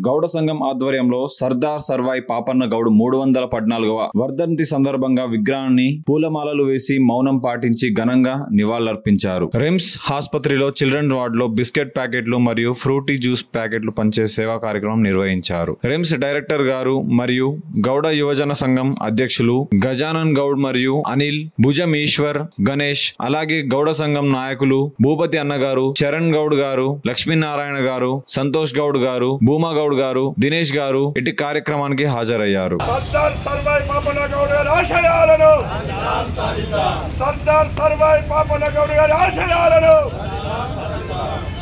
గౌడ సంఘం ఆధ్వర్యంలో సర్దార్ సర్వాయి పాపన్న గౌడ్ 314వ వర్ధంతి సందర్భంగా విగ్రహాన్ని పూలమాలలు వేసి మౌనం పాటించి ఘనంగా నివాళులర్పించారు. రిమ్స్ ఆసుపత్రిలో చిల్డ్రన్ వార్డ్ లో బిస్కెట్ ప్యాకెట్లు మరియు ఫ్రూటీ జ్యూస్ ప్యాకెట్లు పంచే సేవా కార్యక్రమం నిర్వహించారు. రిమ్స్ డైరెక్టర్ గారు మరియు గౌడ యువజన సంఘం అధ్యక్షులు గజానన్ గౌడ్ మరియు అనిల్, భుజం ఈశ్వర్, గణేష్, అలాగే గౌడ సంఘం నాయకులు భూపతి అన్నగారు, చరణ్ గౌడ్ గారు, లక్ష్మీనారాయణ గారు, సంతోష్ గౌడ్ గారు, భూమా గౌడ్ గారు, దినేష్ గారు ఇటు కార్యక్రమానికి హాజరయ్యారు. సర్దార్ సర్వాయి పాపన్న గౌడ్ గారి ఆశయాలను సర్దార్ సర్వాయి పాపన్న గౌడ్ గారి ఆశయాలను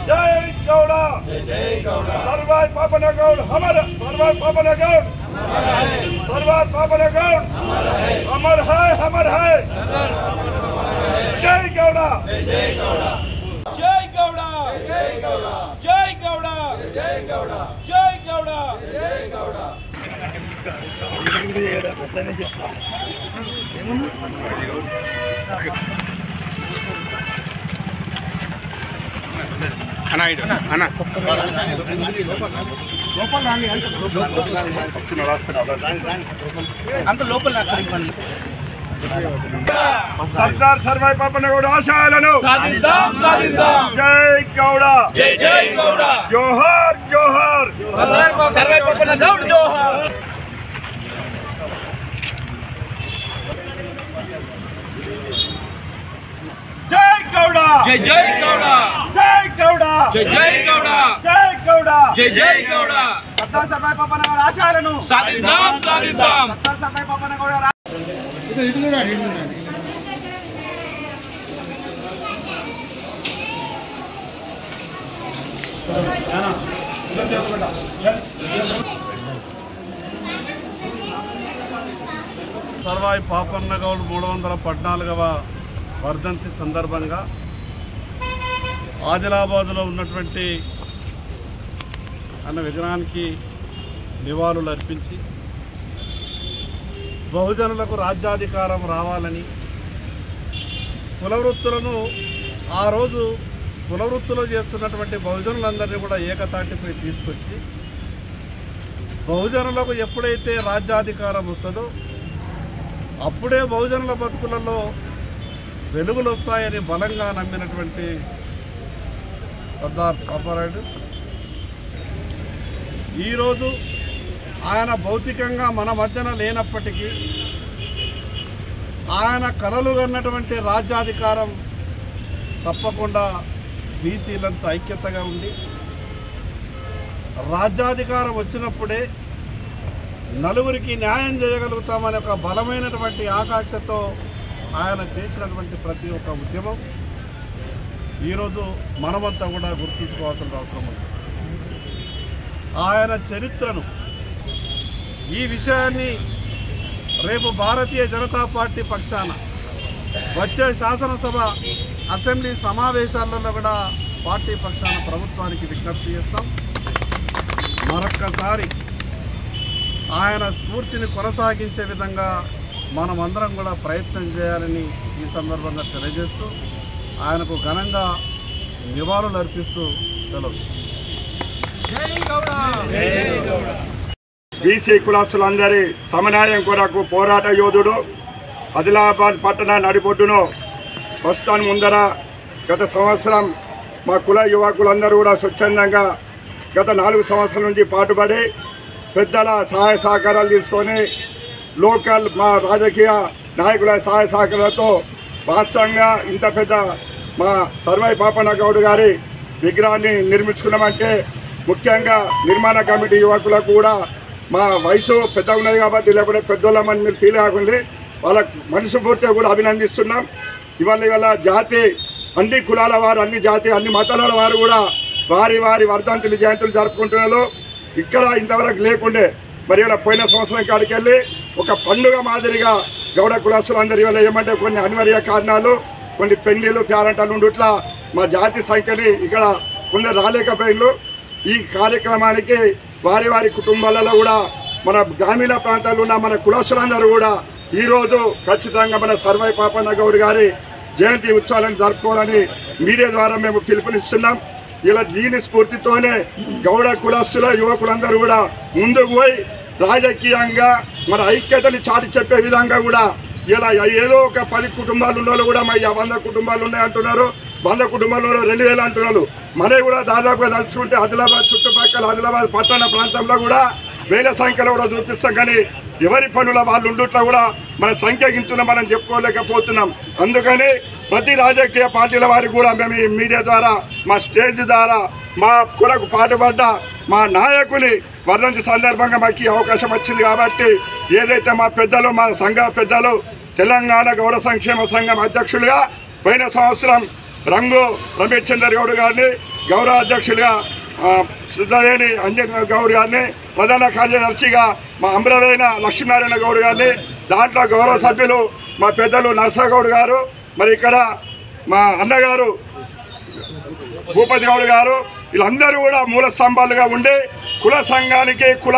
జై గౌడ సర్వాయి పాపన్న గౌడ్ హమర్ సర్వాయి పాపన్న గౌడ్ సర్వాయి పాపన్న గౌడ్ అమర్ హై హమర్ హై జై గౌడ జై గౌడ జై గౌడ జై గౌడ జై గౌడ జై గౌడ జై గౌడ అంత లోపల సర్దార్ సర్వాయి పాపన్న గౌడ్ ఆశయాలను సాధిద్దాం సాధిద్దాం. జై గౌడ జై జై గౌడ జోహార్ జోహార్ సర్వాయి పాపన్న గౌడ్ జోహార్. జై గౌడ జై జై గౌడ జై గౌడ జై జై గౌడ జై గౌడ జై జై గౌడ సర్దార్ సర్వాయి పాపన్న గౌడ్ ఆశయాలను సాధిద్దాం సాధిద్దాం. సర్దార్ సర్వాయి పాపన్న గౌడ్ సర్వాయి పాపన్న గౌడ్ 314వ వర్ధంతి సందర్భంగా ఆదిలాబాద్లో ఉన్నటువంటి అన్న విగ్రహానికి నివాళులు అర్పించి బహుజనులకు రాజ్యాధికారం రావాలని కులవృత్తులను ఆ రోజు కులవృత్తులు చేస్తున్నటువంటి బహుజనులందరినీ కూడా ఏకతాటిపై తీసుకొచ్చి బహుజనులకు ఎప్పుడైతే రాజ్యాధికారం వస్తుందో అప్పుడే బహుజనుల బతుకులలో వెలుగులు వస్తాయని బలంగా నమ్మినటువంటి సర్దార్ పాపారాయుడు ఈరోజు ఆయన భౌతికంగా మన మధ్యన లేనప్పటికీ ఆయన కలలు కన్నటువంటి రాజ్యాధికారం తప్పకుండా బీసీలంతా ఐక్యతగా ఉండి రాజ్యాధికారం వచ్చినప్పుడే నలుగురికి న్యాయం చేయగలుగుతామనే ఒక బలమైనటువంటి ఆకాంక్షతో ఆయన చేసినటువంటి ప్రతి ఒక్క ఉద్యమం ఈరోజు మనమంతా కూడా గుర్తుంచుకోవాల్సిన అవసరం ఉంది. ఆయన చరిత్రను ఈ విషయాన్ని రేపు భారతీయ జనతా పార్టీ పక్షాన వచ్చే శాసనసభ అసెంబ్లీ సమావేశాలలో కూడా పార్టీ పక్షాన ప్రభుత్వానికి విజ్ఞప్తి చేస్తాం. మరొక్కసారి ఆయన స్ఫూర్తిని కొనసాగించే విధంగా మనమందరం కూడా ప్రయత్నం చేయాలని ఈ సందర్భంగా తెలియజేస్తూ ఆయనకు ఘనంగా నివాళులు అర్పిస్తూ సెలవు. బీసీ కులస్తులందరి సమన్వయం కొరకు పోరాట యోధుడు ఆదిలాబాద్ పట్టణ నడిబొడ్డును బస్టాండ్ ముందర గత సంవత్సరం మా కుల యువకులందరూ కూడా స్వచ్ఛందంగా గత 4 సంవత్సరాల నుంచి పాటుపడి పెద్దల సహాయ సహకారాలు తీసుకొని లోకల్ మా రాజకీయ నాయకుల సహాయ సహకారాలతో వాస్తవంగా ఇంత పెద్ద మా సర్వాయి పాపన్న గౌడ్ గారి విగ్రహాన్ని నిర్మించుకున్నామంటే ముఖ్యంగా నిర్మాణ కమిటీ యువకులకు కూడా మా వయసు పెద్ద ఉన్నది కాబట్టి లేకపోతే పెద్దోళ్ళమని మీరు ఫీల్ కాకుండా వాళ్ళ మనస్ఫూర్తిగా కూడా అభినందిస్తున్నాం. ఇవాళ జాతి అన్ని కులాల వారు, అన్ని జాతి, అన్ని మతాల వారు కూడా వారి వారి వర్ధంతులు జయంతులు జరుపుకుంటున్నారు. ఇక్కడ ఇంతవరకు లేకుండే మరి ఇలా పోయిన సంవత్సరం కాడికి వెళ్ళి ఒక పండుగ మాదిరిగా గౌడ కులస్తులందరూ ఇవాళ ఏమంటే కొన్ని అనివార్య కారణాలు, కొన్ని పెళ్లిళ్ళు పేరంటాలు ఉండుట్లా మా జాతి సంఖ్యని ఇక్కడ కొందరు రాలేకపోయినారు. ఈ కార్యక్రమానికి వారి వారి కుటుంబాలలో కూడా మన గ్రామీణ ప్రాంతాల్లో ఉన్న మన కులస్తులందరూ కూడా ఈరోజు ఖచ్చితంగా మన సర్వాయి పాపన్న గౌడ్ గారి జయంతి ఉత్సవాలను జరుపుకోవాలని మీడియా ద్వారా మేము పిలుపునిస్తున్నాం. ఇలా దీని స్ఫూర్తితోనే గౌడ కులస్తుల యువకులందరూ కూడా ముందుకు పోయి రాజకీయంగా మన ఐక్యతని చాటి చెప్పే విధంగా కూడా ఇలా ఏదో ఒక 10 కుటుంబాలు ఉన్న కూడా మా 100 కుటుంబాలు ఉన్నాయి అంటున్నారు, 100 కుటుంబాలు 2000 అంటున్నారు. మనవి కూడా దాదాపుగా తలుచుకుంటే ఆదిలాబాద్ చుట్టుపక్కల ఆదిలాబాద్ పట్టణ ప్రాంతంలో కూడా వేల సంఖ్యలో కూడా చూపిస్తాం. కానీ ఎవరి పనుల వాళ్ళు ఉండుట్లో కూడా మన సంఖ్య గింతున మనం చెప్పుకోలేకపోతున్నాం. అందుకని ప్రతి రాజకీయ పార్టీల వారికి కూడా మేము ఈ మీడియా ద్వారా మా స్టేజ్ ద్వారా మా కొరకు పాటుపడ్డ మా నాయకుని వర్ధంతి సందర్భంగా మాకు ఈ అవకాశం వచ్చింది కాబట్టి ఏదైతే మా పెద్దలు మా సంఘ పెద్దలు తెలంగాణ గౌడ సంక్షేమ సంఘం అధ్యక్షులుగా పోయిన సంవత్సరం రంగు రమేష్ చంద్ర గౌడ్ గారిని, గౌరవ అధ్యక్షులుగా సుధావేణి అంజన్ గౌడ్ గారిని, ప్రధాన కార్యదర్శిగా మా అమరవేణ లక్ష్మీనారాయణ గౌడ్ గారిని, దాంట్లో గౌరవ సభ్యులు మా పెద్దలు నర్సగౌడ్ గారు, మరి ఇక్కడ మా అన్నగారు భూపతి గౌడ్ గారు, వీళ్ళందరూ కూడా మూల స్తంభాలుగా ఉండి కుల సంఘానికి కుల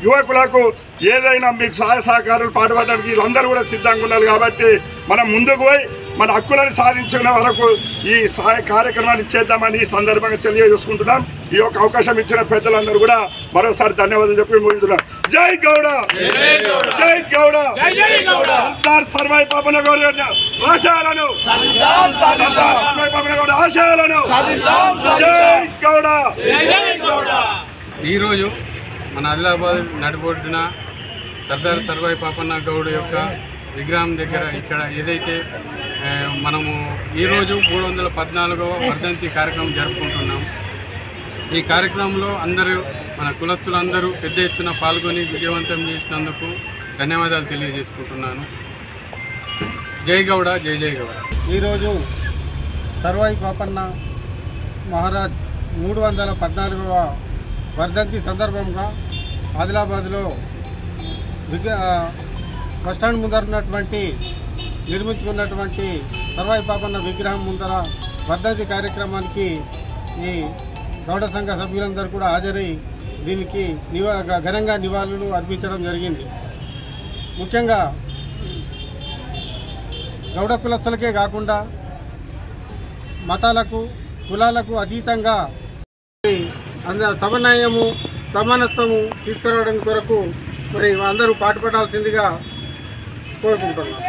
యువకులకు ఏదైనా మీకు సహాయ సహకారాలు పాటుపడడానికి వీళ్ళందరూ కూడా సిద్ధంగా ఉన్నారు. కాబట్టి మనం ముందుకు పోయి మన హక్కులను సాధించుకునే వరకు ఈ సహాయ కార్యక్రమాన్ని చేద్దామని ఈ సందర్భంగా తెలియజేసుకుంటున్నాం. ఈ యొక్క అవకాశం ఇచ్చిన పెద్దలందరూ కూడా మరోసారి ధన్యవాదాలు చెప్పి ముగిస్తున్నాం. జై గౌడ, జై గౌడ, సర్దార్ సర్వాయి పాపన్న గౌడ ఆశయాలను, సర్దార్ సర్వాయి పాపన్న గౌడ ఆశయాలను, జై గౌడ. ఈరోజు మన ఆదిలాబాద్ నడిబొడ్డున సర్దార్ సర్వాయి పాపన్న గౌడ్ యొక్క విగ్రహం దగ్గర ఇక్కడ ఏదైతే మనము ఈరోజు 314వ వర్ధంతి కార్యక్రమం జరుపుకుంటున్నాం. ఈ కార్యక్రమంలో అందరూ మన కులస్తులందరూ పెద్ద ఎత్తున పాల్గొని విజయవంతం చేసినందుకు ధన్యవాదాలు తెలియజేసుకుంటున్నాను. జై గౌడ, జై జై గౌడ. ఈరోజు సర్వాయి పాపన్న మహారాజ్ 314వ వర్ధంతి సందర్భంగా ఆదిలాబాద్లో బస్టాండ్ ముందర నిర్మించుకున్నటువంటి సర్వాయి పాపన్న విగ్రహం ముందర వర్ధంతి కార్యక్రమానికి ఈ గౌడ సంఘ సభ్యులందరూ కూడా హాజరై దీనికి ఘనంగా నివాళులు అర్పించడం జరిగింది. ముఖ్యంగా గౌడ కులస్తులకే కాకుండా మతాలకు కులాలకు అతీతంగా సమన్వయము సమానత్వము తీసుకురావడానికి కొరకు మరి అందరూ పాటుపడాల్సిందిగా కోరుకుంటున్నాం.